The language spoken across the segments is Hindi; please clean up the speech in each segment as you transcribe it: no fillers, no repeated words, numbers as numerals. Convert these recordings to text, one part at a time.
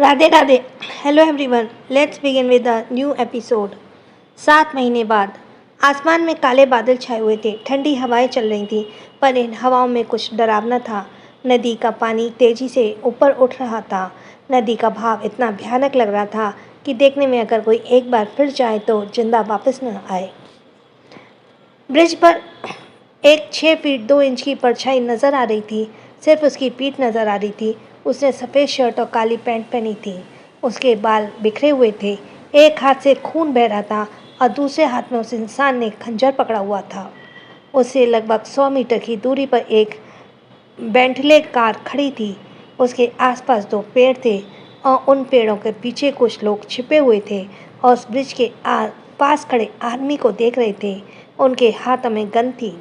Radhe Radhe. Hello everyone, let's begin with a new episode. 7 महीने बाद आसमान में काले बादल छाए हुए थे। ठंडी हवाएं चल रही थीं, पर इन हवाओं में कुछ डरावना था। नदी का पानी तेजी से ऊपर उठ रहा था। नदी का भाव इतना भयानक लग रहा था कि देखने में अगर कोई एक बार फिर जाए तो जिंदा वापस न आए। ब्रिज पर एक 6 फीट 2 इंच की परछाई नजर आ रही थी। सिर्फ उसकी पीठ नजर आ रही थी। उसने सफ़ेद शर्ट और काली पैंट पहनी थी। उसके बाल बिखरे हुए थे। एक हाथ से खून बह रहा था और दूसरे हाथ में उस इंसान ने खंजर पकड़ा हुआ था। उससे लगभग 100 मीटर की दूरी पर एक बेंटले कार खड़ी थी। उसके आसपास 2 पेड़ थे और उन पेड़ों के पीछे कुछ लोग छिपे हुए थे और उस ब्रिज के पास खड़े आदमी को देख रहे थे। उनके हाथों में गन थी।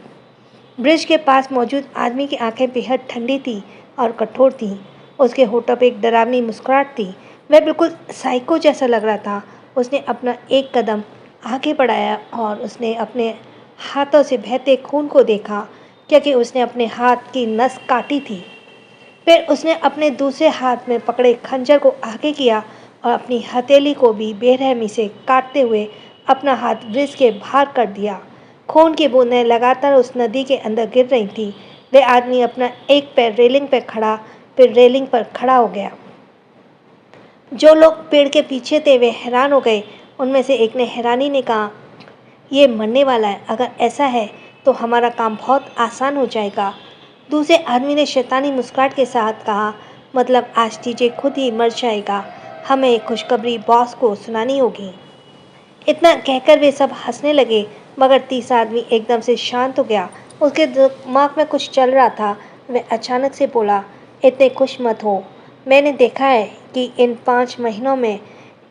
ब्रिज के पास मौजूद आदमी की आंखें बेहद ठंडी थी और कठोर थीं। उसके होठों पर एक डरावनी मुस्कुराहट थी। वह बिल्कुल साइको जैसा लग रहा था। उसने अपना एक कदम आगे बढ़ाया और उसने अपने हाथों से बहते खून को देखा, क्योंकि उसने अपने हाथ की नस काटी थी। फिर उसने अपने दूसरे हाथ में पकड़े खंजर को आगे किया और अपनी हथेली को भी बेरहमी से काटते हुए अपना हाथ ब्रिज के बाहर कर दिया। खून की बूंदें लगातार उस नदी के अंदर गिर रही थीं। वह आदमी अपना एक पैर रेलिंग पर खड़ा, फिर रेलिंग पर खड़ा हो गया। जो लोग पेड़ के पीछे थे वे हैरान हो गए। उनमें से एक ने हैरानी ने कहा, ये मरने वाला है। अगर ऐसा है तो हमारा काम बहुत आसान हो जाएगा। दूसरे आदमी ने शैतानी मुस्कुराहट के साथ कहा, मतलब आज टीजे खुद ही मर जाएगा। हमें खुशखबरी बॉस को सुनानी होगी। इतना कहकर वे सब हंसने लगे, मगर तीसरा आदमी एकदम से शांत हो गया। उसके दिमाग में कुछ चल रहा था। वह अचानक से बोला, इतने खुश मत हो। मैंने देखा है कि इन 5 महीनों में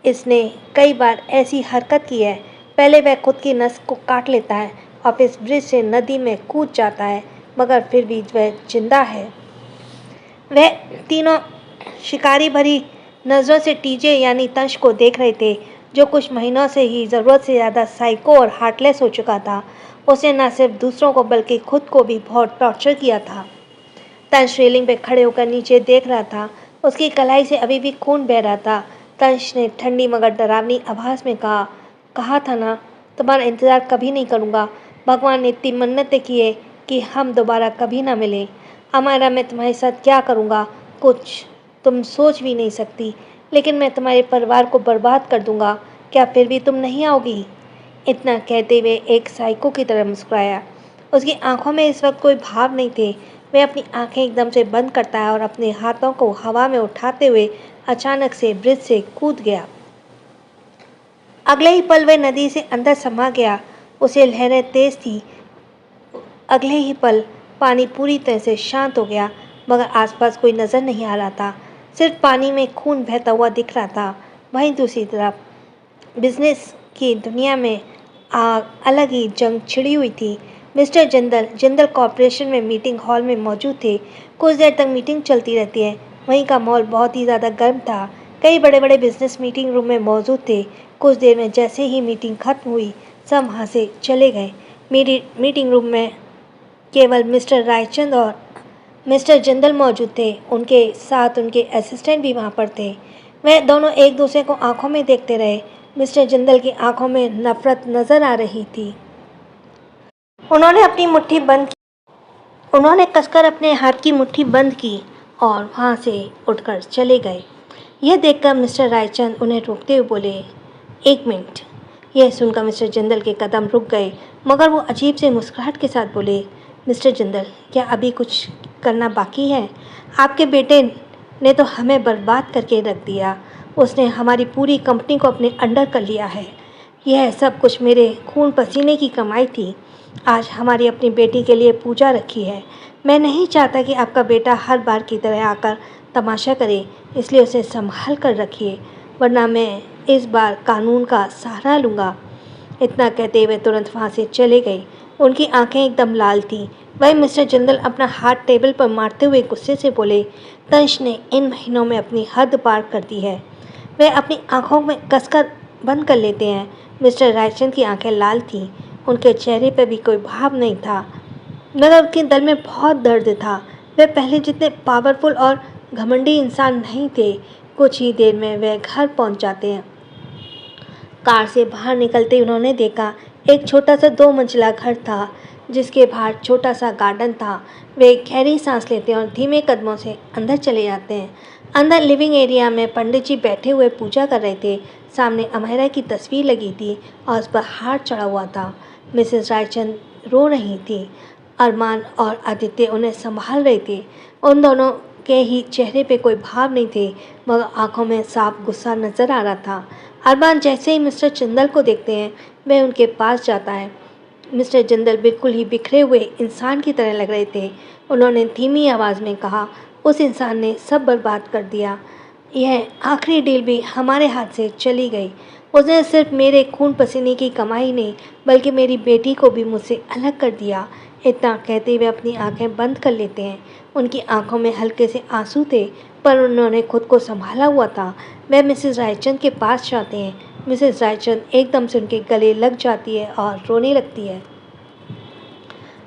इसने कई बार ऐसी हरकत की है। पहले वह खुद की नस को काट लेता है और फिर ब्रिज से नदी में कूद जाता है, मगर फिर भी वह जिंदा है। वह तीनों शिकारी भरी नज़रों से टीजे यानी तंश को देख रहे थे, जो कुछ महीनों से ही ज़रूरत से ज़्यादा साइको और हार्टलेस हो चुका था। उसने न सिर्फ दूसरों को बल्कि खुद को भी बहुत टॉर्चर किया था। तंश रेलिंग पे खड़े होकर नीचे देख रहा था। उसकी कलाई से अभी भी खून बह रहा था। तंश ने ठंडी मगर डरावनी आवाज़ में कहा था ना, तुम्हारा इंतज़ार कभी नहीं करूँगा। भगवान ने इतनी मन्नतें की है कि हम दोबारा कभी ना मिलें। अमायरा, मैं तुम्हारे साथ क्या करूँगा, कुछ तुम सोच भी नहीं सकती। लेकिन मैं तुम्हारे परिवार को बर्बाद कर दूँगा। क्या फिर भी तुम नहीं आओगी? इतना कहते हुए एक साइको की तरह मुस्कुराया। उसकी आंखों में इस वक्त कोई भाव नहीं थे। वह अपनी आंखें एकदम से बंद करता है और अपने हाथों को हवा में उठाते हुए अचानक से ब्रिज से कूद गया। अगले ही पल वह नदी से अंदर समा गया। उसे लहरें तेज थी। अगले ही पल पानी पूरी तरह से शांत हो गया, मगर आसपास कोई नजर नहीं आ रहा था। सिर्फ पानी में खून बहता हुआ दिख रहा था। वहीं दूसरी तरफ बिजनेस की दुनिया में अलग ही जंग छिड़ी हुई थी। मिस्टर जिंदल कॉरपोरेशन में मीटिंग हॉल में मौजूद थे। कुछ देर तक मीटिंग चलती रहती है। वहीं का माहौल बहुत ही ज़्यादा गर्म था। कई बड़े बड़े बिजनेस मीटिंग रूम में मौजूद थे। कुछ देर में जैसे ही मीटिंग खत्म हुई, सब वहाँ से चले गए। मीटिंग रूम में केवल मिस्टर रायचंद और मिस्टर जिंदल मौजूद थे। उनके साथ उनके असिस्टेंट भी वहाँ पर थे। वह दोनों एक दूसरे को आंखों में देखते रहे। मिस्टर जिंदल की आंखों में नफरत नजर आ रही थी। उन्होंने अपनी मुट्ठी बंद की। उन्होंने कसकर अपने हाथ की मुट्ठी बंद की और वहाँ से उठकर चले गए। यह देखकर मिस्टर रायचंद उन्हें रोकते हुए बोले, 1 मिनट। यह सुनकर मिस्टर जिंदल के कदम रुक गए, मगर वो अजीब से मुस्कुराहट के साथ बोले, मिस्टर जिंदल, क्या अभी कुछ करना बाकी है? आपके बेटे ने तो हमें बर्बाद करके रख दिया। उसने हमारी पूरी कंपनी को अपने अंडर कर लिया है। यह सब कुछ मेरे खून पसीने की कमाई थी। आज हमारी अपनी बेटी के लिए पूजा रखी है। मैं नहीं चाहता कि आपका बेटा हर बार की तरह आकर तमाशा करे, इसलिए उसे संभाल कर रखिए, वरना मैं इस बार कानून का सहारा लूँगा। इतना कहते हुए तुरंत वहाँ से चले गए। उनकी आंखें एकदम लाल थीं। वही मिस्टर जिंदल अपना हाथ टेबल पर मारते हुए गुस्से से बोले, तंश ने इन महीनों में अपनी हद पार कर दी है। वे अपनी आंखों में कसकर बंद कर लेते हैं। मिस्टर रायचंद की आंखें लाल थीं। उनके चेहरे पर भी कोई भाव नहीं था, मगर उनके दिल में बहुत दर्द था। वे पहले जितने पावरफुल और घमंडी इंसान नहीं थे। कुछ ही देर में वे घर पहुंच जाते हैं। कार से बाहर निकलते ही उन्होंने देखा एक छोटा सा 2 मंजिला घर था जिसके बाहर छोटा सा गार्डन था। वे गहरी सांस लेते हैं और धीमे कदमों से अंदर चले जाते हैं। अंदर लिविंग एरिया में पंडित जी बैठे हुए पूजा कर रहे थे। सामने अमेरा की तस्वीर लगी थी और उस पर हार चढ़ा हुआ था। मिसेस रायचंद रो रही थी। अरमान और आदित्य उन्हें संभाल रहे थे। उन दोनों के ही चेहरे पे कोई भाव नहीं थे, मगर आंखों में साफ गुस्सा नजर आ रहा था। अरमान जैसे ही मिस्टर जिंदल को देखते हैं वह उनके पास जाता है। मिस्टर जिंदल बिल्कुल ही बिखरे हुए इंसान की तरह लग रहे थे। उन्होंने धीमी आवाज़ में कहा, उस इंसान ने सब बर्बाद कर दिया। यह आखिरी डील भी हमारे हाथ से चली गई। उसने सिर्फ मेरे खून पसीने की कमाई नहीं बल्कि मेरी बेटी को भी मुझसे अलग कर दिया। इतना कहते हुए अपनी आंखें बंद कर लेते हैं। उनकी आंखों में हल्के से आंसू थे, पर उन्होंने खुद को संभाला हुआ था। वह मिसेस रायचंद के पास जाते हैं। मिसेस रायचंद एकदम से उनके गले लग जाती है और रोने लगती है।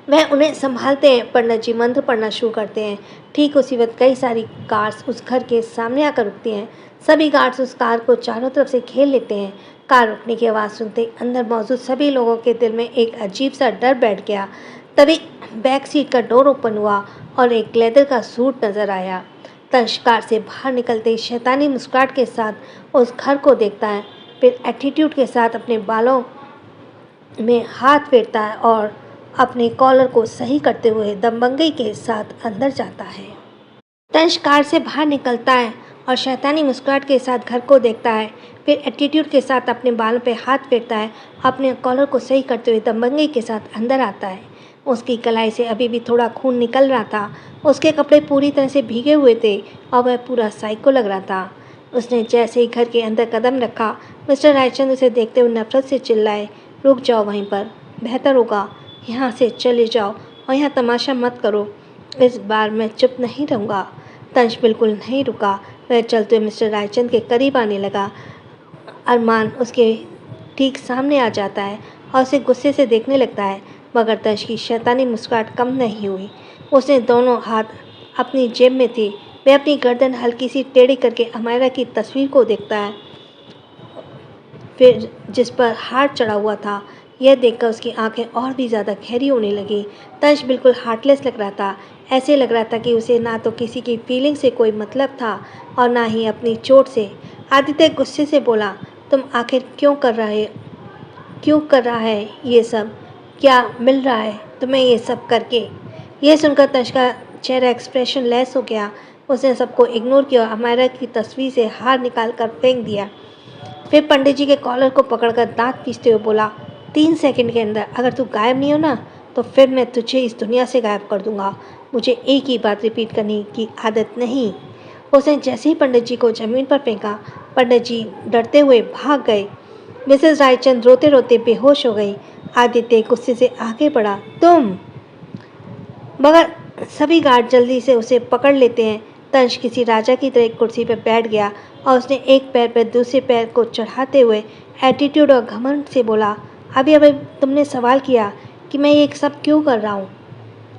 वह उन्हें संभालते हैं। पंडित जी मंत्र पढ़ना शुरू करते हैं। ठीक उसी वक्त कई सारी कार्स उस घर के सामने आकर रुकती हैं। सभी गार्ड्स उस कार को चारों तरफ से घेर लेते हैं। कार रुकने की आवाज़ सुनते अंदर मौजूद सभी लोगों के दिल में एक अजीब सा डर बैठ गया। तभी बैक सीट का डोर ओपन हुआ और एक लेदर का सूट नजर आया। तंश कार से बाहर निकलते ही शैतानी मुस्कुराहट के साथ उस घर को देखता है, फिर एटीट्यूड के साथ अपने बालों में हाथ फेरता है और अपने कॉलर को सही करते हुए दबंगई के साथ अंदर जाता है। तंश कार से बाहर निकलता है और शैतानी मुस्कुराहट के साथ घर को देखता है, फिर एटीट्यूड के साथ अपने बालों पे हाथ फेरता है, अपने कॉलर को सही करते हुए दबंगई के साथ अंदर आता है। उसकी कलाई से अभी भी थोड़ा खून निकल रहा था। उसके कपड़े पूरी तरह से भीगे हुए थे और वह पूरा साइको लग रहा था। उसने जैसे ही घर के अंदर कदम रखा, मिस्टर रायचंद उसे देखते हुए नफरत से चिल्लाए, रुक जाओ वहीं पर, बेहतर होगा यहाँ से चले जाओ और यहाँ तमाशा मत करो। इस बार मैं चुप नहीं रहूँगा। तंश बिल्कुल नहीं रुका। वह चलते हुए मिस्टर रायचंद के करीब आने लगा। अरमान उसके ठीक सामने आ जाता है और उसे गुस्से से देखने लगता है, मगर तंश की शैतानी मुस्कुराहट कम नहीं हुई। उसने दोनों हाथ अपनी जेब में थे। वह अपनी गर्दन हल्की सी टेढ़ी करके अमायरा की तस्वीर को देखता है, फिर जिस पर हार चढ़ा हुआ था। यह देखकर उसकी आंखें और भी ज़्यादा गहरी होने लगी। तंश बिल्कुल हार्टलेस लग रहा था। ऐसे लग रहा था कि उसे ना तो किसी की फीलिंग से कोई मतलब था और ना ही अपनी चोट से। आदित्य गुस्से से बोला, तुम आखिर क्यों कर रहा है ये सब? क्या मिल रहा है तुम्हें ये सब करके? यह सुनकर तंश का चेहरा एक्सप्रेशन लेस हो गया। उसने सबको इग्नोर किया और अमायरा की तस्वीर से हार निकाल कर फेंक दिया। फिर पंडित जी के कॉलर को पकड़कर दांत पीसते हुए बोला, 3 सेकंड के अंदर अगर तू गायब नहीं हो ना तो फिर मैं तुझे इस दुनिया से गायब कर दूंगा। मुझे एक ही बात रिपीट करने की आदत नहीं। उसने जैसे ही पंडित जी को ज़मीन पर फेंका, पंडित जी डरते हुए भाग गए। मिसेस रायचंद रोते रोते बेहोश हो गई। आदित्य गुस्से से आगे बढ़ा, तुम, मगर सभी गार्ड जल्दी से उसे पकड़ लेते हैं। तंश किसी राजा की तरह एक कुर्सी पर बैठ गया और उसने एक पैर पर दूसरे पैर को चढ़ाते हुए एटीट्यूड और घमंड से बोला, अभी अभी तुमने सवाल किया कि मैं ये सब क्यों कर रहा हूँ।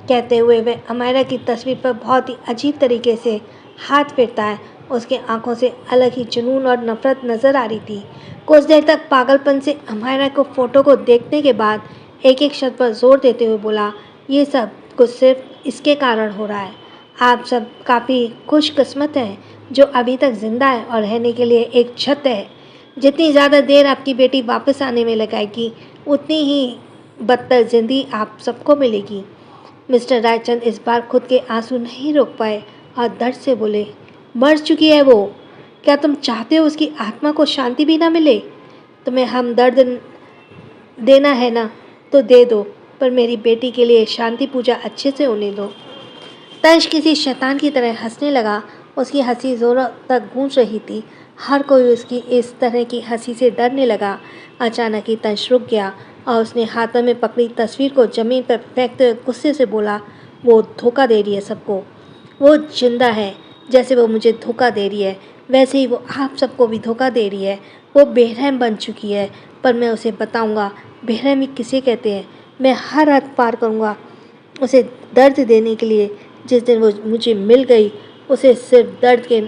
कहते हुए वह अमायरा की तस्वीर पर बहुत ही अजीब तरीके से हाथ फेरता है। उसके आंखों से अलग ही जुनून और नफरत नजर आ रही थी। कुछ देर तक पागलपन से अमायरा को फोटो को देखने के बाद एक एक शब्द पर जोर देते हुए बोला, ये सब कुछ सिर्फ इसके कारण हो रहा है। आप सब काफ़ी खुशकिस्मत हैं जो अभी तक जिंदा है और रहने के लिए एक छत है। जितनी ज़्यादा देर आपकी बेटी वापस आने में लगाएगी उतनी ही बदतर जिंदगी आप सबको मिलेगी। मिस्टर रायचंद इस बार खुद के आंसू नहीं रोक पाए और दर्द से बोले, मर चुकी है वो। क्या तुम चाहते हो उसकी आत्मा को शांति भी ना मिले? तुम्हें हमदर्द देना है ना तो दे दो, पर मेरी बेटी के लिए शांति पूजा अच्छे से होने दो। तंश किसी शैतान की तरह हंसने लगा। उसकी हंसी जोरों तक गूंज रही थी। हर कोई उसकी इस तरह की हंसी से डरने लगा। अचानक ही तंश रुक गया और उसने हाथों में पकड़ी तस्वीर को ज़मीन पर फेंकते हुए गुस्से से बोला, वो धोखा दे रही है सबको। वो जिंदा है, जैसे वो मुझे धोखा दे रही है वैसे ही वो आप सबको भी धोखा दे रही है। वो बेरहम बन चुकी है, पर मैं उसे बताऊंगा बेरहमी किसे कहते हैं। मैं हर हद पार करूंगा उसे दर्द देने के लिए। जिस दिन वो मुझे मिल गई उसे सिर्फ दर्द के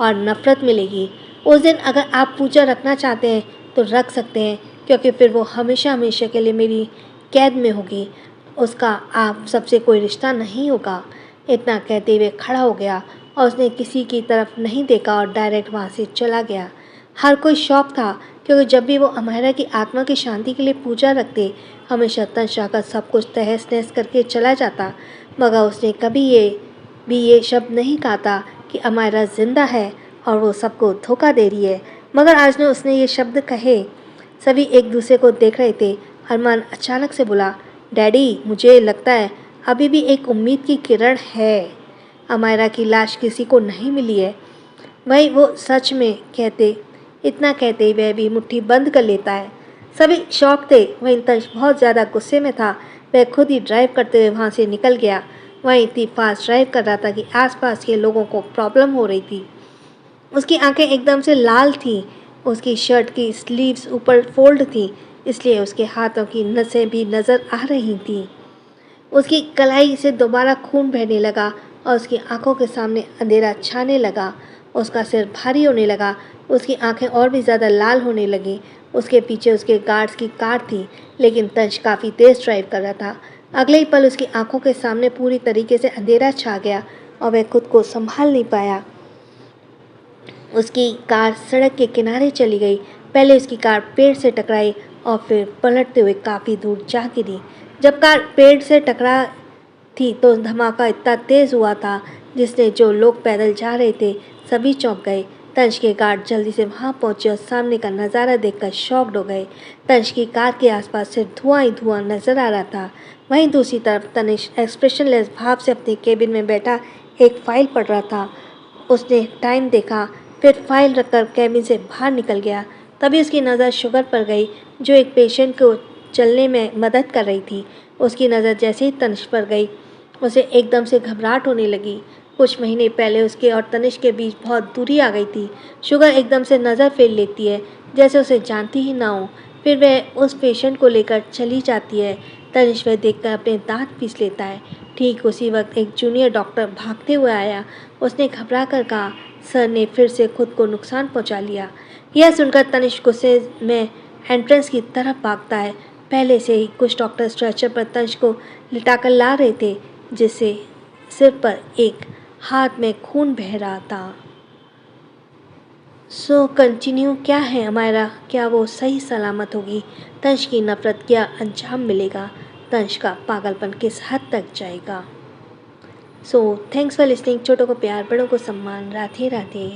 और नफ़रत मिलेगी। उस दिन अगर आप पूजा रखना चाहते हैं तो रख सकते हैं, क्योंकि फिर वो हमेशा हमेशा के लिए मेरी कैद में होगी। उसका आप सबसे कोई रिश्ता नहीं होगा। इतना कहते हुए खड़ा हो गया और उसने किसी की तरफ नहीं देखा और डायरेक्ट वहाँ से चला गया। हर कोई शौक था, क्योंकि जब भी वो अमायरा की आत्मा की शांति के लिए पूजा रखते, हमेशा तंश आकर सब कुछ तहस नहस करके चला जाता। मगर उसने कभी ये शब्द नहीं कहा था कि अमायरा जिंदा है और वो सबको धोखा दे रही है। मगर आज ने उसने ये शब्द कहे। सभी एक दूसरे को देख रहे थे। अरमान अचानक से बोला, डैडी, मुझे लगता है अभी भी एक उम्मीद की किरण है। अमायरा की लाश किसी को नहीं मिली है। वही वो सच में कहते। इतना कहते वह भी मुट्ठी बंद कर लेता है। सभी शौक थे। वहीं तंश बहुत ज़्यादा गुस्से में था। वह खुद ही ड्राइव करते हुए वहाँ से निकल गया। वह इतनी फास्ट ड्राइव कर रहा था कि आसपास के लोगों को प्रॉब्लम हो रही थी। उसकी आंखें एकदम से लाल थीं। उसकी शर्ट की स्लीव्स ऊपर फोल्ड थीं, इसलिए उसके हाथों की नसें भी नज़र आ रही थीं। उसकी कलाई से दोबारा खून बहने लगा और उसकी आंखों के सामने अंधेरा छाने लगा। उसका सिर भारी होने लगा। उसकी आंखें और भी ज़्यादा लाल होने लगीं। उसके पीछे उसके गार्ड्स की कार थी, लेकिन तंश काफ़ी तेज़ ड्राइव कर रहा था। अगले ही पल उसकी आंखों के सामने पूरी तरीके से अंधेरा छा गया और वह खुद को संभाल नहीं पाया। उसकी कार सड़क के किनारे चली गई। पहले उसकी कार पेड़ से टकराई और फिर पलटते हुए काफ़ी दूर जा गिरी। जब कार पेड़ से टकरा थी तो धमाका इतना तेज़ हुआ था जिसने जो लोग पैदल जा रहे थे सभी चौंक गए। तंश के गार्ड जल्दी से वहां पहुंचे और सामने का नज़ारा देखकर शॉक्ड हो गए। तंश की कार के आसपास सिर्फ धुआं ही धुआं नजर आ रहा था। वहीं दूसरी तरफ तनिष एक्सप्रेशनलेस भाव से अपने केबिन में बैठा एक फाइल पढ़ रहा था। उसने टाइम देखा, फिर फाइल रखकर केबिन से बाहर निकल गया। तभी उसकी नज़र शुगर पर गई, जो एक पेशेंट को चलने में मदद कर रही थी। उसकी नज़र जैसे ही तनिष पर गई, उसे एकदम से घबराहट होने लगी। कुछ महीने पहले उसके और तनिष के बीच बहुत दूरी आ गई थी। शुगर एकदम से नज़र फेर लेती है, जैसे उसे जानती ही ना हो। फिर वह उस पेशेंट को लेकर चली जाती है। तनिष वह देखकर अपने दांत पीस लेता है। ठीक उसी वक्त एक जूनियर डॉक्टर भागते हुए आया। उसने घबरा कर कहा, सर ने फिर से खुद को नुकसान पहुंचा लिया। यह सुनकर तनिष गुस्से में एंट्रेंस की तरफ भागता है। पहले से ही कुछ डॉक्टर स्ट्रेचर पर तनिष को लिटाकर ला रहे थे, जिससे सिर पर एक हाथ में खून बह रहा था। सो कंटिन्यू क्या है अमायरा, क्या वो सही सलामत होगी? तंश की नफरत क्या अंजाम मिलेगा? तंश का पागलपन किस हद तक जाएगा? So thanks for listening. छोटों को प्यार, बड़ों को सम्मान। राधे राधे।